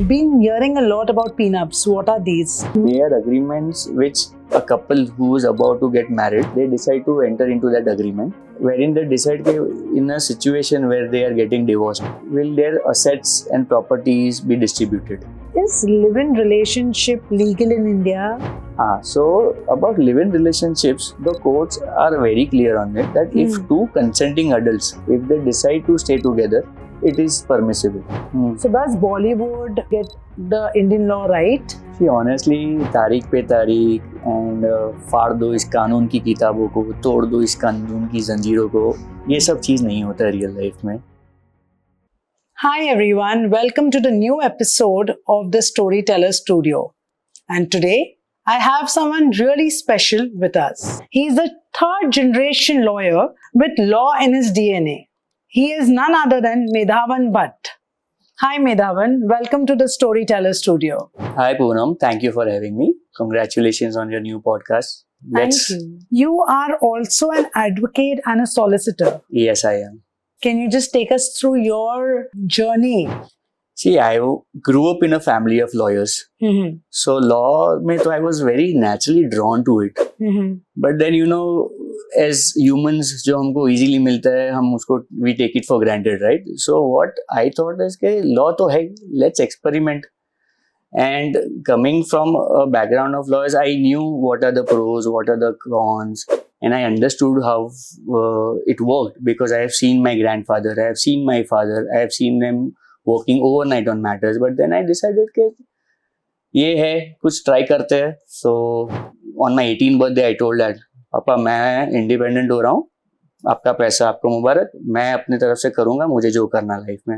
been hearing a lot about prenups. What are these? They are agreements which a couple who is about to get married, they decide to enter into that agreement, wherein they decide that in a situation where they are getting divorced, will their assets and properties be distributed? Is live-in relationship legal in India? So about live-in relationships, the courts are very clear on it that if two consenting adults, if they decide to stay together, it is permissible. So does Bollywood get the Indian law right? See, honestly, तारीख पे तारीख and फाड़ दो इस कानून की किताबों को, तोड़ दो इस कानून की जंजीरों को, ये सब चीज़ नहीं होता रियल लाइफ में. Hi everyone, welcome to the new episode of the Storyteller Studio. And today, I have someone really special with us. He's a third generation lawyer with law in his DNA. He is none other than Medhavan Bhatt. Hi Medhavan, welcome to the Storyteller Studio. Hi Poonam, thank you for having me. Congratulations on your new podcast. Thank you. You are also an advocate and a solicitor. Yes, I am. Can you just take us through your journey? See, I grew up in a family of lawyers. So law, I was very naturally drawn to it. But then, as humans, जो हमको easily मिलता है, हम उसको we take it for granted, right? So what I thought is कि law तो है, let's experiment. And coming from a background of lawyers, I knew what are the pros, what are the cons, and I understood how it worked because I have seen my grandfather, I have seen my father, I have seen them working overnight on matters. But then I decided कि ये है, कुछ try करते हैं. So on my 18th birthday, I told that, पापा मैं independent हो रहा हूँ, आपका पैसा आपको मुबारक, मैं अपनी तरफ से करूँगा, मुझे जो करना लाइफ में.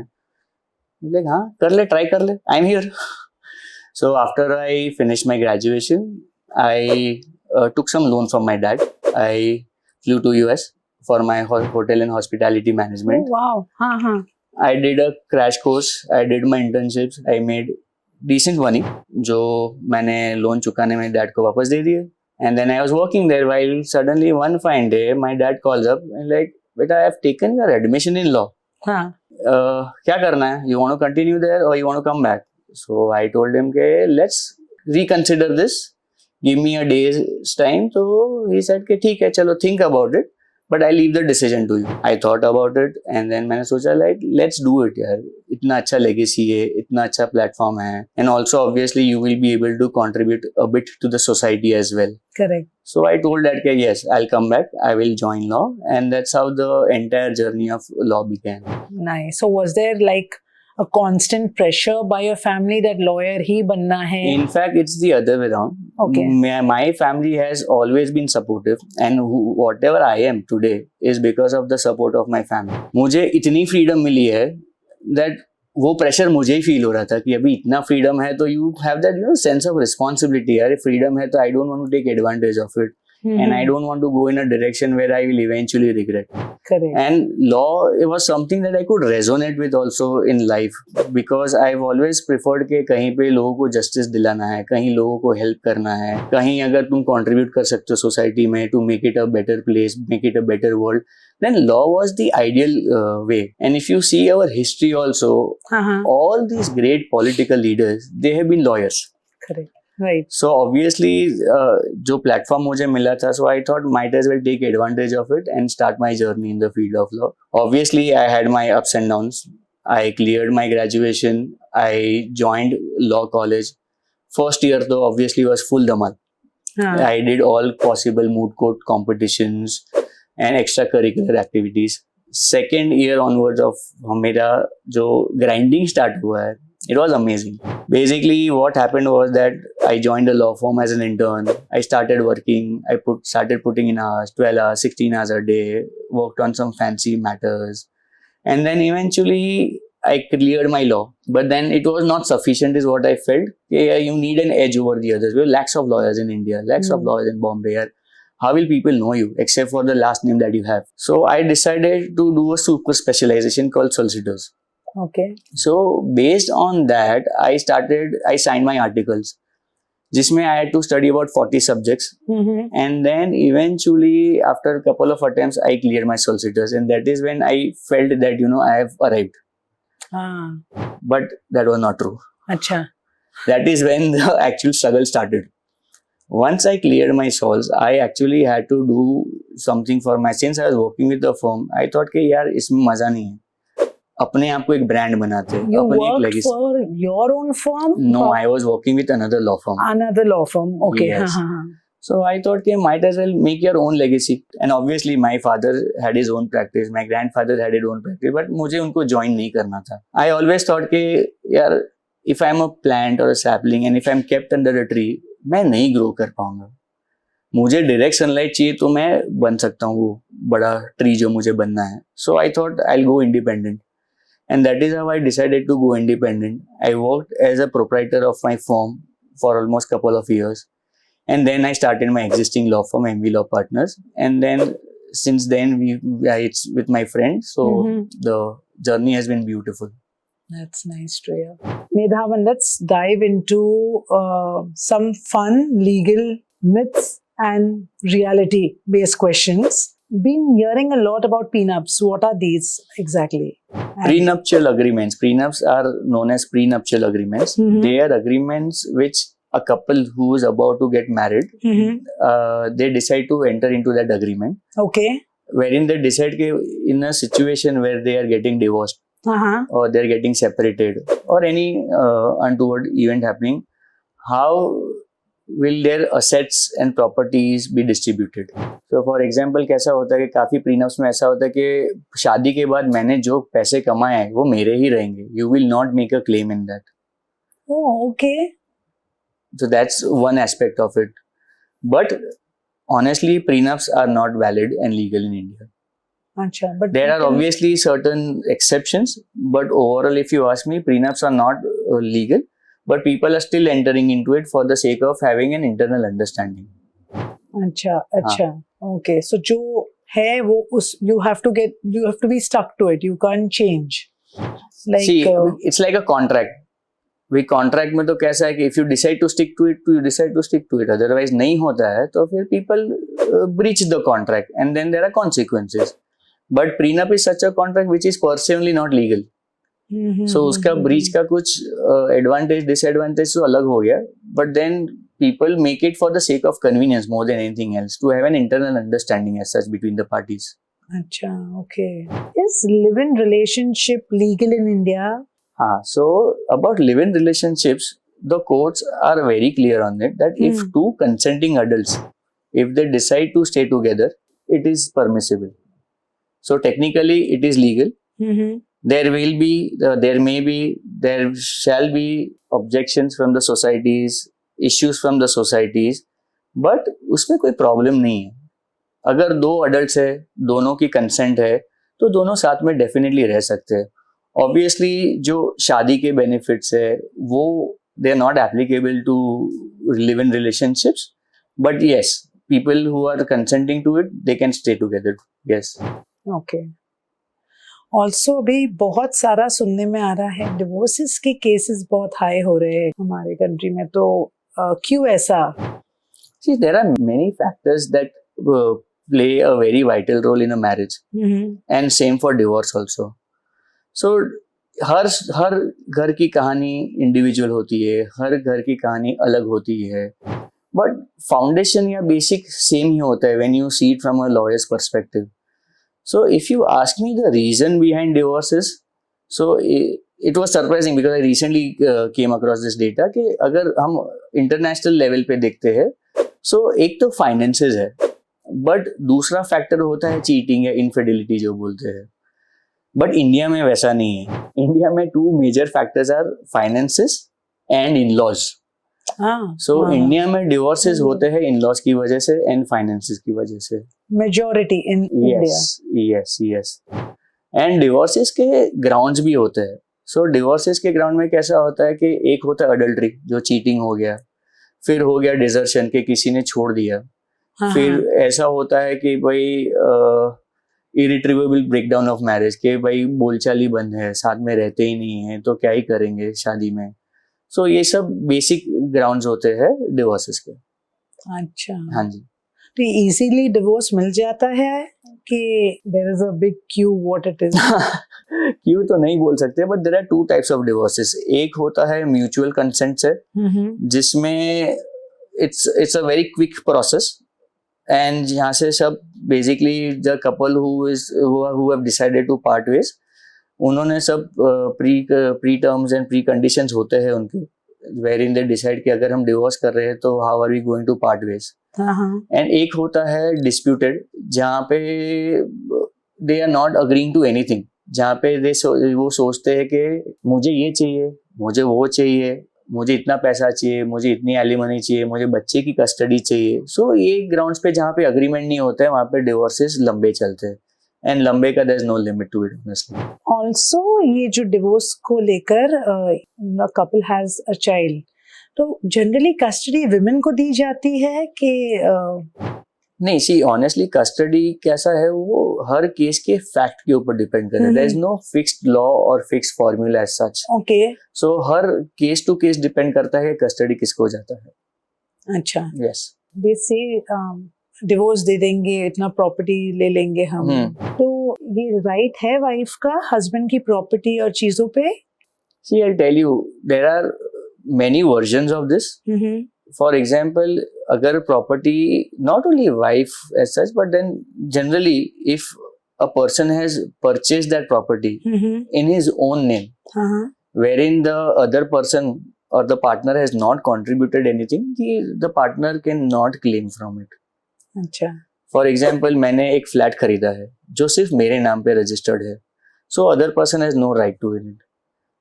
लाइक हाँ कर ले, ट्राई कर ले, I am here. So after I finished my graduation, I took some loan from my dad. I flew to US for my hotel and hospitality management. Oh, wow. I did a crash course. I did my internships. I made decent money, जो मैंने loan चुकाने में dad को वापस दे दिए. And then I was working there while suddenly one fine day my dad calls up and like, "Beta, I have taken your admission in law. क्या करना है? You want to continue there or you want to come back?" So I told him, "Okay, let's reconsider this. Give me a day's time." So he said, "Okay, ठीक है, चलो think about it, but I leave the decision to you." I thought about it and then मैंने सोचा like, let's do it यार. इतना अच्छा legacy है, इतना अच्छा platform है, and also obviously you will be able to contribute a bit to the society as well. Correct. So I told that okay, yes, I'll come back. I will join law, and that's how the entire journey of law began. Nice. So was there like a constant pressure by your family that lawyer ही बनना है? In fact, it's the other way around. Okay. My family has always been supportive, and whatever I am today is because of the support of my family. मुझे इतनी freedom मिली है that वो pressure मुझे ही feel हो रहा था कि अभी इतना freedom है तो you have that sense of responsibility. यार freedom है तो I don't want to take advantage of it. And I don't want to go in a direction where I will eventually regret. Correct. And law, it was something that I could resonate with also in life because I've always preferred कि कहीं पे लोगों को justice दिलाना है, कहीं लोगों को help करना है, कहीं अगर तुम contribute कर सकते हो society में to make it a better place, make it a better world, then law was the ideal way. And if you see our history also, all these great political leaders, they have been lawyers. Correct. Right. So obviously, जो platform मुझे मिला था, so I thought might as well take advantage of it and start my journey in the field of law. Obviously, I had my ups and downs. I cleared my graduation. I joined law college. First year though obviously was full dhamal. I did all possible moot court competitions and extracurricular activities. Second year onwards of मेरा जो grinding start हुआ है, it was amazing. Basically, what happened was that I joined a law firm as an intern. I started working. I started putting in hours, 12 hours, 16 hours a day, worked on some fancy matters. And then eventually, I cleared my law. But then it was not sufficient is what I felt. You need an edge over the others. There are lakhs of lawyers in India, lakhs of lawyers in Bombay. How will people know you except for the last name that you have? So I decided to do a super specialization called solicitors. Okay. So based on that, I signed my articles. जिसमें I had to study about 40 subjects. And then eventually, after a couple of attempts, I cleared my solicitors. And that is when I felt that, I have arrived. But that was not true. अच्छा. That is when the actual struggle started. Once I cleared my source, I actually had to do something for my. Since I was working with the firm, I thought कि यार इसमें मजा नहीं है. अपने आप को एक ब्रांड बनाते हैं. You अपनी एक worked legacy. for your own firm? No, I was working with another law firm. Another law firm. Okay. Yes. So I thought कि might as well make your own legacy. And obviously my father had his own practice, my grandfather had his own practice, but मुझे उनको join नहीं करना था. I always thought कि यार if I'm a plant or a sapling and if I'm kept under a tree, मैं नहीं grow कर पाऊंगा. मुझे direct sunlight चाहिए तो मैं बन सकता हूँ वो बड़ा tree जो मुझे बनना है. So I thought I'll go independent. And that is how I decided to go independent. I worked as a proprietor of my firm for almost couple of years. And then I started my existing law firm, MV Law Partners. And then since then, it's with my friends. So the journey has been beautiful. That's nice to hear. Medhavan, let's dive into some fun legal myths and reality-based questions. Been hearing a lot about prenups. What are these exactly? Prenuptial agreements. Prenups are known as prenuptial agreements. They are agreements which a couple who is about to get married, they decide to enter into that agreement. Okay. Wherein they decide that in a situation where they are getting divorced, or they're getting separated, or any untoward event happening, how will their assets and properties be distributed? So for example, कैसा होता है कि काफी prenups में ऐसा होता है कि शादी के बाद मैंने जो पैसे कमाए हैं वो मेरे ही रहेंगे. You will not make a claim in that. Oh, okay. So that's one aspect of it. But honestly, prenups are not valid and legal in India. Achha, but there are obviously certain exceptions, but overall, if you ask me, prenups are not legal, but people are still entering into it for the sake of having an internal understanding. Acha, acha. Okay, so जो है वो उस you have to be stuck to it. You can't change. Like see, it's like a contract. We contract में तो कैसा है कि if you decide to stick to it, you decide to stick to it. Otherwise नहीं होता है तो फिर people breach the contract and then there are consequences. But prenup is such a contract which is personally not legal. So उसका breach का कुछ advantage disadvantage तो अलग हो गया. But then people make it for the sake of convenience more than anything else, to have an internal understanding as such between the parties. Acha, okay. Is live-in relationship legal in India? So about live-in relationships, the courts are very clear on it that if two consenting adults, if they decide to stay together, it is permissible. So technically, it is legal. There shall be objections from the societies, issues from the societies, but उसमें कोई problem नहीं है. अगर दो adults है, दोनों की consent है, तो दोनों साथ में definitely रह सकते हैं. Obviously, जो शादी के benefits है, वो they are not applicable to live-in relationships. But yes, people who are consenting to it, they can stay together. Yes. Okay. Also अभी बहुत सारा सुनने में आ रहा है डिवोर्सेस के केसेस बहुत हाई हो रहे हैं हमारे कंट्री में तो क्यों ऐसा? See, there are many factors that play a very vital role in a marriage, and same for divorce also. So हर घर की कहानी इंडिविजुअल होती है, हर घर की कहानी अलग होती है, बट फाउंडेशन या बेसिक सेम ही होता है when you see it from a lawyer's perspective. So if you ask me the reason behind divorces, so it was surprising because I recently came across this data कि अगर हम international level पे देखते हैं, so एक तो finances है, but दूसरा factor होता है cheating या infidelity जो बोलते हैं. But India में वैसा नहीं है. India में two major factors are finances and in-laws. So India में डिवोर्सेस होते हैं इन-लॉज की वजह से एंड फाइनेंसेस की वजह से. Majority in India. Yes. And divorces के ग्राउंड्स भी होते हैं. सो डिवोर्सेस के ग्राउंड में कैसा होता है कि एक होता है अडल्ट्री जो चीटिंग हो गया, फिर हो गया डिजर्शन के किसी ने छोड़ दिया, फिर ऐसा होता है कि भाई इरिट्रीवेबल ब्रेकडाउन ऑफ मैरिज के भाई बोलचाल ही बंद है, साथ में रहते ही नहीं है तो क्या ही करेंगे शादी में. So ये सब बेसिक ग्राउंड्स होते हैं डिवोर्सेस के. अच्छा. हाँ जी. तो इजीली डिवोर्स मिल जाता है? कि there is a big queue, what it is? क्यों तो नहीं बोल सकते, but there are two types of divorces. एक होता है म्यूचुअल कंसेंट से, जिसमें it's a very quick process, and यहाँ से सब basically the couple who have decided to part ways, उन्होंने सब pre terms and pre conditions होते हैं उनके, वेर इन दे डिसाइड कि अगर हम डिवोर्स कर रहे हैं तो how are we going to part ways. And एक होता है डिस्प्यूटेड, जहाँ पे they are not agreeing to anything, जहाँ पे वो सोचते हैं कि मुझे ये चाहिए, मुझे वो चाहिए, मुझे इतना पैसा चाहिए, मुझे इतनी एलिमनी चाहिए, मुझे बच्चे की कस्टडी चाहिए. सो ये ग्राउंड्स पे जहाँ पे अग्रीमेंट नहीं होता है, वहाँ पे डिवोर्सेस लंबे चलते हैं, एंड लंबे का there is no limit to it honestly. Also ये जो डिवोर्स को लेकर कपल हैज अ चाइल्ड, तो जनरली कस्टडी विमेन को दी जाती है कि नहीं, सी ऑनेस्टली कस्टडी कैसा है वो हर केस के फैक्ट के ऊपर डिपेंड करता है. There is no fixed law और fixed formula as such. Okay, so हर केस टू केस डिपेंड करता है कस्टडी किसको जाता है. अच्छा, यस, दे से डिवोर्स दे देंगे, इतना प्रॉपर्टी ले लेंगे हम, तो ये राइट है वाइफ का हस्बैंड की प्रॉपर्टी और चीजों पे? See I tell you, there are many versions of this. For example, अगर property not only wife as such, but then generally if a person has purchased that property in his own name, wherein the other person or the partner has not contributed anything, the partner can not claim from it. अच्छा, for example, मैंने एक flat खरीदा है जो सिर्फ मेरे नाम पे रजिस्टर्ड है, so other person has no right to it,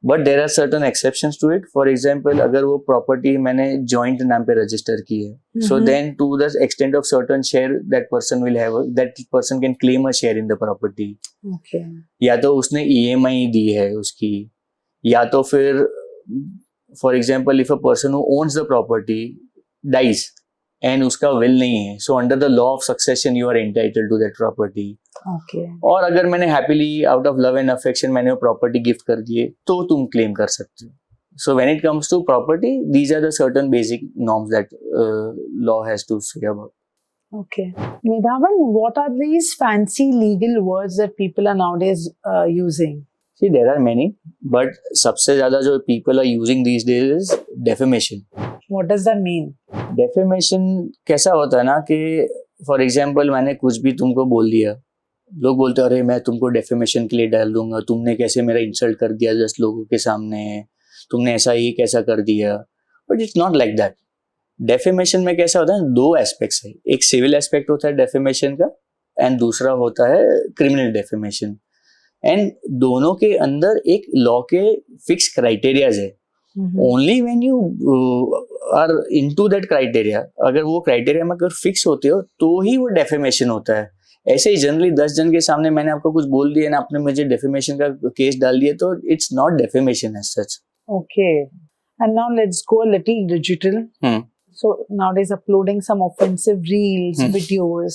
but there are certain exceptions to it. For example, अगर वो प्रॉपर्टी मैंने जॉइंट नाम पे रजिस्टर की है, so then to the extent of certain share that person will have, that person can claim a share in the property. या तो उसने ईएमआई दी है उसकी, या तो फिर for example if a person who owns the property dies and उसका will नहीं है, so under the law of succession you are entitled to that property. और अगर मैंने happily out of love and affection मैंने वो प्रॉपर्टी गिफ्ट कर दिए तो तुम क्लेम कर सकते हो. So when it comes to property, these are the certain basic norms that law has to say about. Okay. Medhavan, what are these fancy legal words that people are nowadays using? See, there are many, but सबसे ज़्यादा जो people are using these days is defamation. What does that mean? Defamation कैसा होता है ना कि for example मैंने कुछ भी तुमको बोल दिया, लोग बोलते हैं अरे मैं तुमको डेफेमेशन के लिए डाल दूंगा, तुमने कैसे मेरा इंसल्ट कर दिया 10 लोगों के सामने, तुमने ऐसा ही कैसा कर दिया. But it's not like that. Defamation में कैसा होता है, दो एस्पेक्ट्स है, एक सिविल एस्पेक्ट होता है डेफेमेशन का, एंड दूसरा होता है क्रिमिनल डेफेमेशन. एंड दोनों के अंदर एक लॉ के फिक्स क्राइटेरियाज है. Only when you are into that criteria, अगर वो क्राइटेरिया में अगर फिक्स होते हो तो ही वो डेफेमेशन होता है. ऐसे ही जनरली 10 जन के सामने मैंने आपको कुछ बोल दिया ना, आपने मुझे डेफेमेशन का केस डाल दिया, तो it's not defamation as such. Okay, and now let's go a little digital. So nowadays uploading some offensive reels, videos,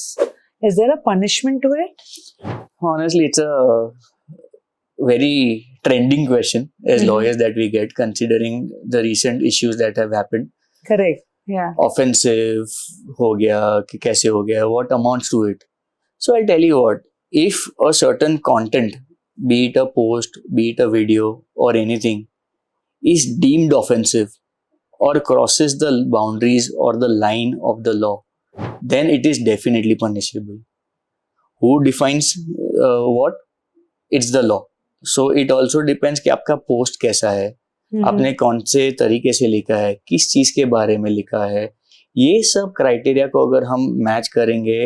is there a punishment to it? Honestly, it's a very trending question as lawyers that we get, considering the recent issues that have happened. Correct. Yeah. Offensive हो गया कि कैसे हो गया, what amounts to it. So I'll tell you what, if a certain content, be it a post, be it a video or anything, is deemed offensive or crosses the boundaries or the line of the law, then it is definitely punishable. Who defines what? It's the law. So it also depends कि आपका post कैसा है, आपने कौन से तरीके से लिखा है, किस चीज के बारे में लिखा है. ये सब क्राइटेरिया को अगर हम मैच करेंगे,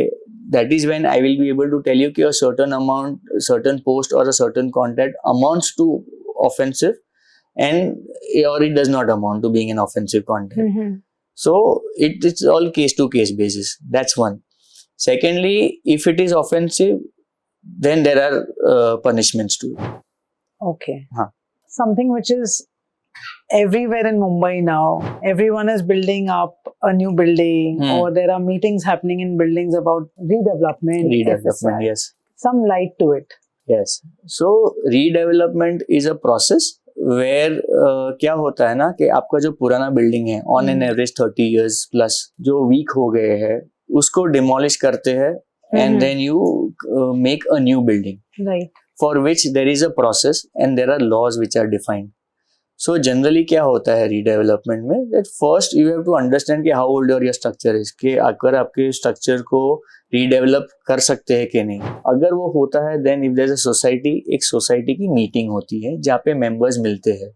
that is when I will be able to tell you कि a certain amount, certain post or a certain content amounts to offensive, and or it does not amount to being an offensive content. So it's all case to case basis. That's one. Secondly, if it is offensive, then there are punishments to it. Okay. Something which is everywhere in Mumbai now. Everyone is building up a new building, or there are meetings happening in buildings about redevelopment. Redevelopment, yes. Some light to it. Yes. So redevelopment is a process where क्या होता है ना कि आपका जो पुराना building है on an average 30 years plus जो वीक हो गए हैं उसको डिमोलिश करते हैं and then you make a new building, Right. for which there is a process and there are laws which are defined. So generally क्या होता है redevelopment में, that first you have to understand कि how old your structure is, कि अगर आपके structure को redevelop कर सकते हैं कि नहीं. अगर वो होता है then if there's a society, एक society की meeting होती है जहाँ पे members मिलते हैं.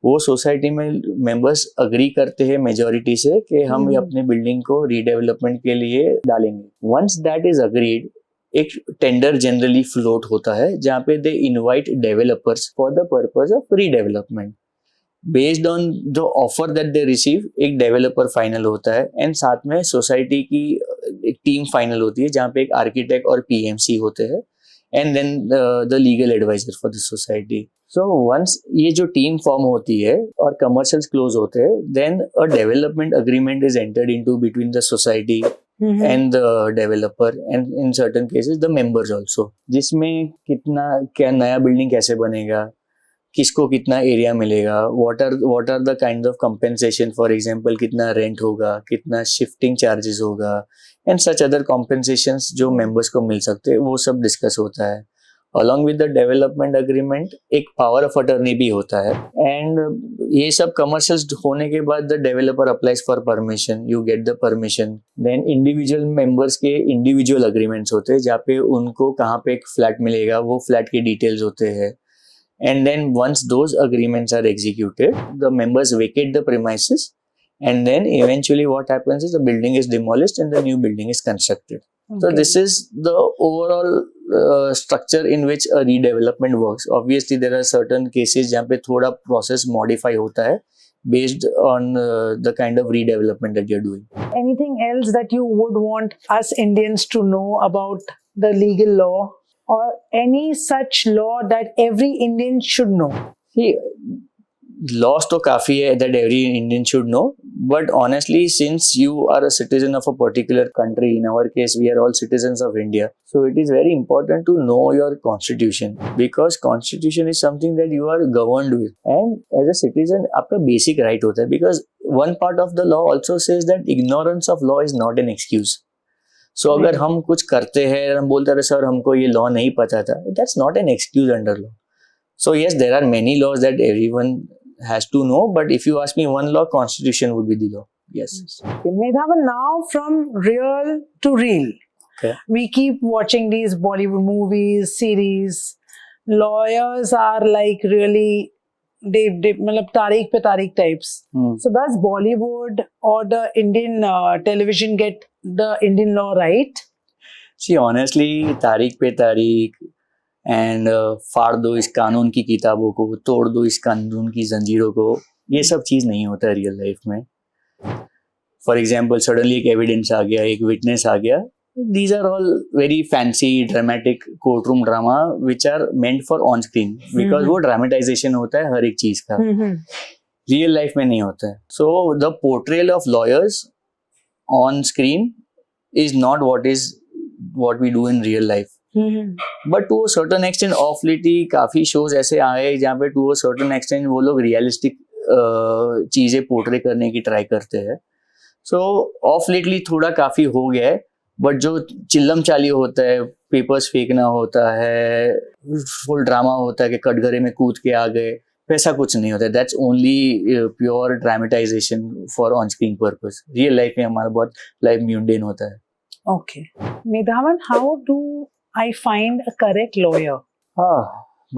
वो सोसाइटी में मेंबर्स अग्री करते हैं मेजोरिटी से कि हम अपने बिल्डिंग को रीडेवलपमेंट के लिए डालेंगे. वंस दैट इज अग्रीड, एक टेंडर जनरली फ्लोट होता है जहाँ पे they invite developers for the purpose of redevelopment. Based on the offer that they receive, एक डेवलपर फाइनल होता है एंड साथ में सोसाइटी की एक टीम फाइनल होती है जहाँ पे एक आर्किटेक्ट और पीएमसी होते हैं and then the legal advisor for the society. So once ये जो टीम फॉर्म होती है और कमर्शियल्स क्लोज होते हैं, then a development agreement is entered into between the society and the developer and in certain cases the members also, जिसमें कितना क्या नया बिल्डिंग कैसे बनेगा, किसको कितना एरिया मिलेगा, what are the kind of compensation, for example कितना रेंट होगा, कितना शिफ्टिंग चार्जेस होगा and such other compensations जो मेंबर्स को मिल सकते हैं, वो सब डिस्कस होता है. Along with the development agreement एक power of attorney भी होता है and ये सब commercials होने के बाद the developer applies for permission, you get the permission. Then individual members के individual agreements होते हैं जहाँ पे उनको कहाँ पे एक flat मिलेगा, वो flat के details होते हैं. And then once those agreements are executed, the members vacate the premises and then eventually what happens is the building is demolished and the new building is constructed. Okay. So this is the overall structure in which a redevelopment works. Obviously there are certain cases जहाँ पे थोड़ा process modify होता है based on the kind of redevelopment that you're doing. Anything else that you would want us Indians to know about the legal law or any such law that every Indian should know? See, laws तो काफी है that every Indian should know, but honestly since you are a citizen of a particular country, in our case we are all citizens of India, so it is very important to know your constitution because constitution is something that you are governed with and as a citizen आपका basic right होता है, because one part of the law also says that ignorance of law is not an excuse. So अगर हम कुछ करते हैं हम बोलते हैं सर हमको ये law नहीं पता था, that's not an excuse under law. So yes, there are many laws that everyone has to know, but if you ask me one law, constitution would be the law. Yes. Okay, Medhavan, now from real to real. Okay. We keep watching these Bollywood movies, series. Lawyers are like really they मतलब तारीख पे तारीख types. So does Bollywood or the Indian television get the Indian law right? See, honestly, तारीख पे तारीख and फाड़ दो इस कानून की किताबों को, तोड़ दो इस कानून की जंजीरों को, ये सब चीज़ नहीं होता है रियल लाइफ में. फॉर एग्जाम्पल सडनली एक एविडेंस आ गया, एक विटनेस आ गया, these are all very fancy dramatic courtroom drama which are meant for on screen because वो dramatization होता है हर एक चीज़ का, रियल लाइफ में नहीं होता है. So the portrayal of lawyers on screen is not what we do in real life. But to a certain extent of lately काफी शोज ऐसे आए जहाँ पे टू अ सर्टन एक्सटेंट वो लोग रियलिस्टिक चीजें पोर्ट्रे करने की ट्राई करते हैं. सो ऑफ लेटली थोड़ा काफी हो गया है, बट जो चिल्लम चाली होता है, पेपर्स फेंकना होता है, फुल ड्रामा होता है कि कटघरे में कूद के आ गए, वैसा कुछ नहीं होता है. That's only pure dramatisation for on screen purpose. Real life में हमारा बहुत लाइफ म्यूंडेन होता है. Okay. Medhavan, how do I find a correct lawyer?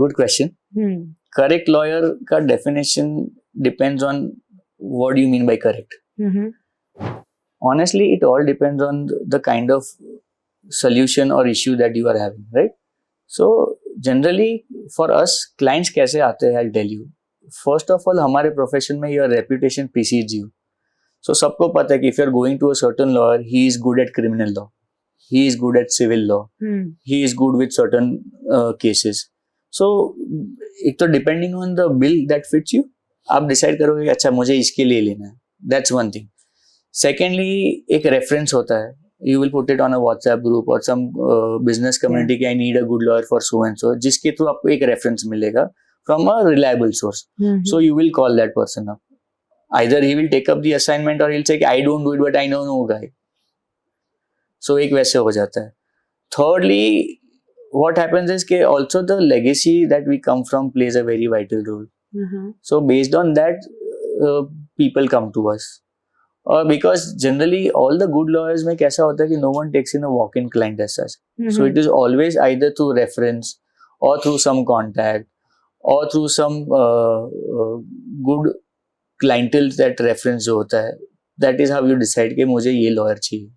Good question. Correct lawyer का definition depends on what do you mean by correct. Honestly, it all depends on the kind of solution or issue that you are having, right? So generally for us, clients कैसे आते हैं, I'll tell you. First of all, हमारे profession में your reputation precedes you. So सबको पता है कि if you're going to a certain lawyer, he is good at criminal law. He is good at civil law. He is good with certain cases. So एक तो depending on the bill that fits you, आप decide करोगे कि अच्छा मुझे इसके लिए लेना है. That's one thing. Secondly, एक reference होता है. You will put it on a WhatsApp group or some business community कि I need a good lawyer for so and so, जिसके थ्रू आपको एक reference मिलेगा from a reliable source. So you will call that person up. Either he will take up the assignment or he'll say I don't do it but I know no guy. So एक वैसे हो जाता है. thirdly, what happens is that also the legacy that we come from plays a very vital role. So based on that, people come to us. Because generally all the good lawyers में कैसा होता है कि no one takes in a walk-in client as such. So it is always either through reference or through some contact or through some good clientele that reference जो होता है. That is how you decide कि मुझे ये lawyer चाहिए.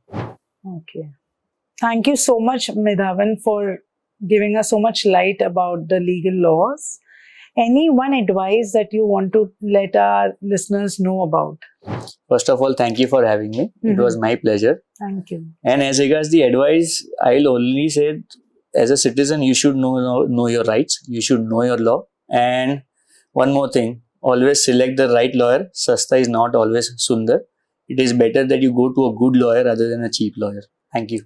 Okay. Thank you so much, Medhavan, for giving us so much light about the legal laws. Any one advice that you want to let our listeners know about? First of all, thank you for having me. It was my pleasure. Thank you. And as regards the advice, I'll only say, as a citizen, you should know your rights. You should know your law. And one more thing, always select the right lawyer. Sasta is not always Sundar. It is better that you go to a good lawyer rather than a cheap lawyer. Thank you.